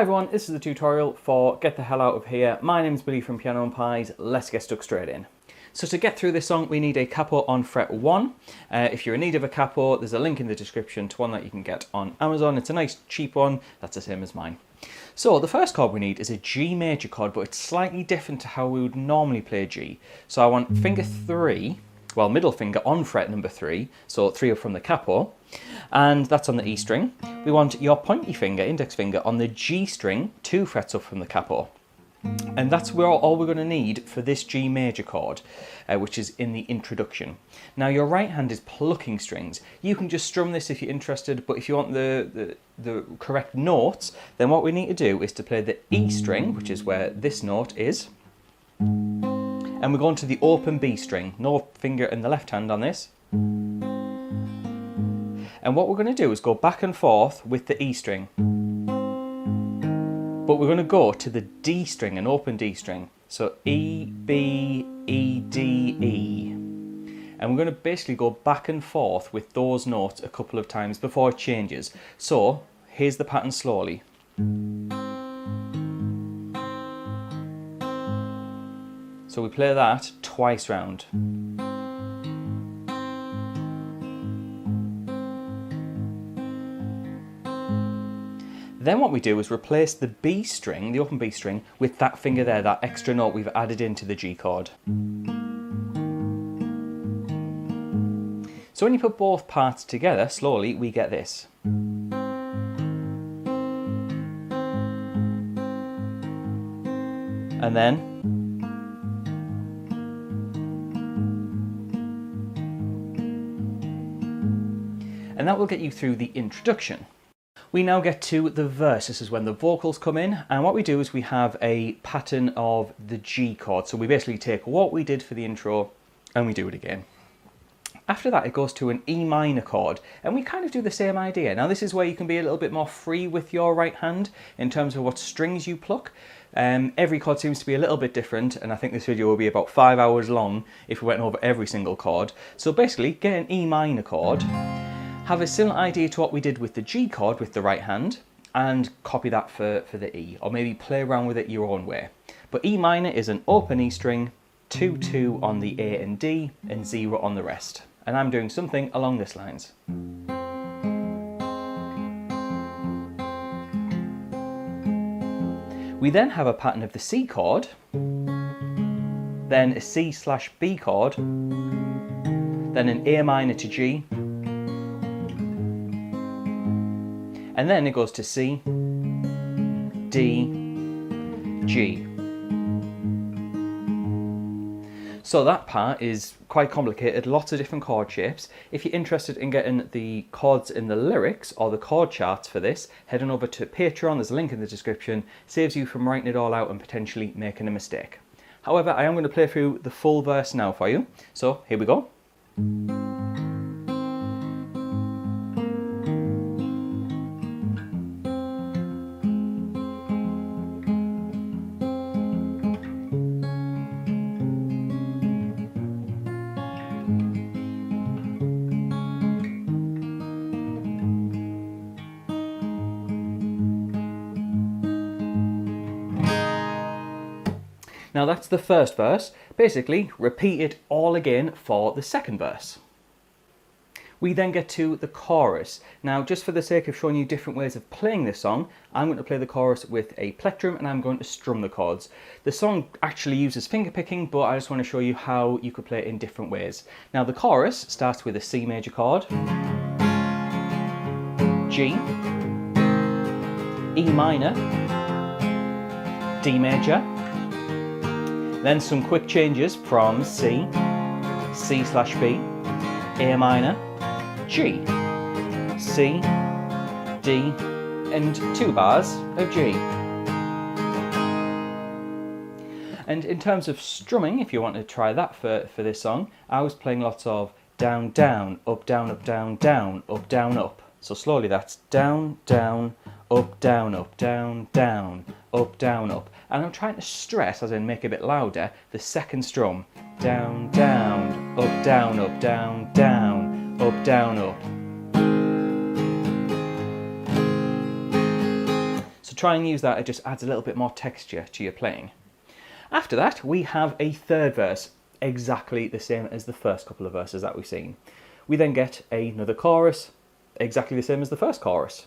Hi everyone, this is the tutorial for Get the Hell Out of Here. My name's Billy from Piano and Pies. Let's get stuck straight in. So to get through this song, we need a capo on fret 1. If you're in need of a capo, there's a link in the description to one that you can get on Amazon. It's a nice cheap one, that's the same as mine. So the first chord we need is a G major chord, but it's slightly different to how we would normally play G. So I want finger 3, well, middle finger on fret number 3, so 3 up from the capo, and that's on the E string. We want your pointy finger, index finger, on the G string, 2 frets up from the capo. And that's all we're going to need for this G major chord, which is in the introduction. Now your right hand is plucking strings. You can just strum this if you're interested, but if you want the correct notes, then what we need to do is to play the E string, which is where this note is, and we're going to the open B string, no finger in the left hand on this. And what we're going to do is go back and forth with the E string. But we're going to go to the D string, an open D string. So E, B, E, D, E. And we're going to basically go back and forth with those notes a couple of times before it changes. So here's the pattern slowly. So we play that twice round. Then what we do is replace the B string, the open B string, with that finger there, that extra note we've added into the G chord. So when you put both parts together, slowly, we get this. And then, and that will get you through the introduction. We now get to the verse. This is when the vocals come in, and what we do is we have a pattern of the G chord. So we basically take what we did for the intro and we do it again. After that it goes to an E minor chord, and we kind of do the same idea. Now this is where you can be a little bit more free with your right hand in terms of what strings you pluck. Every chord seems to be a little bit different, and I think this video will be about 5 hours long if we went over every single chord. So basically get an E minor chord, have a similar idea to what we did with the G chord with the right hand, and copy that for the E, or maybe play around with it your own way. But E minor is an open E string, 2, 2 on the A and D, and 0 on the rest. And I'm doing something along these lines. We then have a pattern of the C chord, then a C/B chord, then an A minor to G, and then it goes to C, D, G. So that part is quite complicated, lots of different chord shapes. If you're interested in getting the chords in the lyrics or the chord charts for this, head on over to Patreon, there's a link in the description. Saves you from writing it all out and potentially making a mistake. However, I am going to play through the full verse now for you. So here we go. Now that's the first verse. Basically, repeat it all again for the second verse. We then get to the chorus. Now, just for the sake of showing you different ways of playing this song, I'm going to play the chorus with a plectrum and I'm going to strum the chords. The song actually uses finger picking, but I just want to show you how you could play it in different ways. Now, the chorus starts with a C major chord, G, E minor, D major, then some quick changes from C, C/B, A minor, G, C, D, and 2 bars of G. And in terms of strumming, if you want to try that for this song, I was playing lots of down, down, up, down, up, down, down, up, down, up. So slowly that's down, down, up, down, up, down, down, up, down, up. And I'm trying to stress, as in make it a bit louder, the second strum. Down, down, up, down, up, down, down, up, down, up. try and use that. It just adds a little bit more texture to your playing. After that, we have a third verse, exactly the same as the first couple of verses that we've seen. We then get another chorus, exactly the same as the first chorus.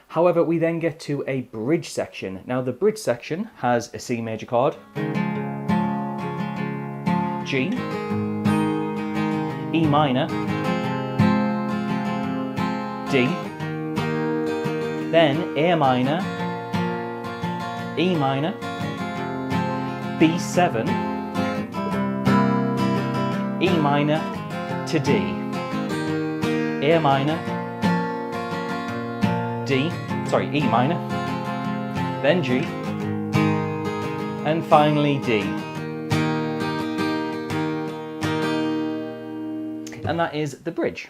However, we then get to a bridge section. Now, the bridge section has a C major chord, G, E minor, D, then A minor, E minor, B7, E minor to D, A minor, E minor, then G, and finally D. And that is the bridge.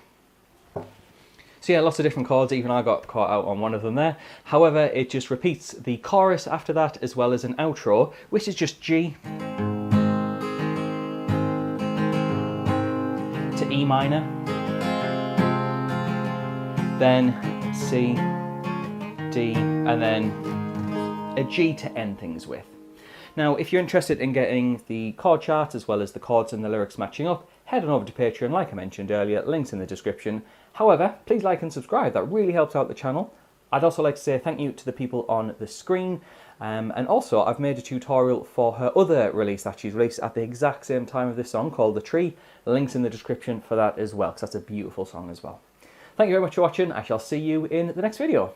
So yeah, lots of different chords, even I got caught out on one of them there. However, it just repeats the chorus after that, as well as an outro, which is just G to E minor, then C, D, and then a G to end things with. Now, if you're interested in getting the chord chart as well as the chords and the lyrics matching up, head on over to Patreon, like I mentioned earlier, links in the description. However, please like and subscribe, that really helps out the channel. I'd also like to say thank you to the people on the screen, and also I've made a tutorial for her other release that she's released at the exact same time of this song, called The Tree. Links in the description for that as well, because that's a beautiful song as well. Thank you very much for watching. I shall see you in the next video.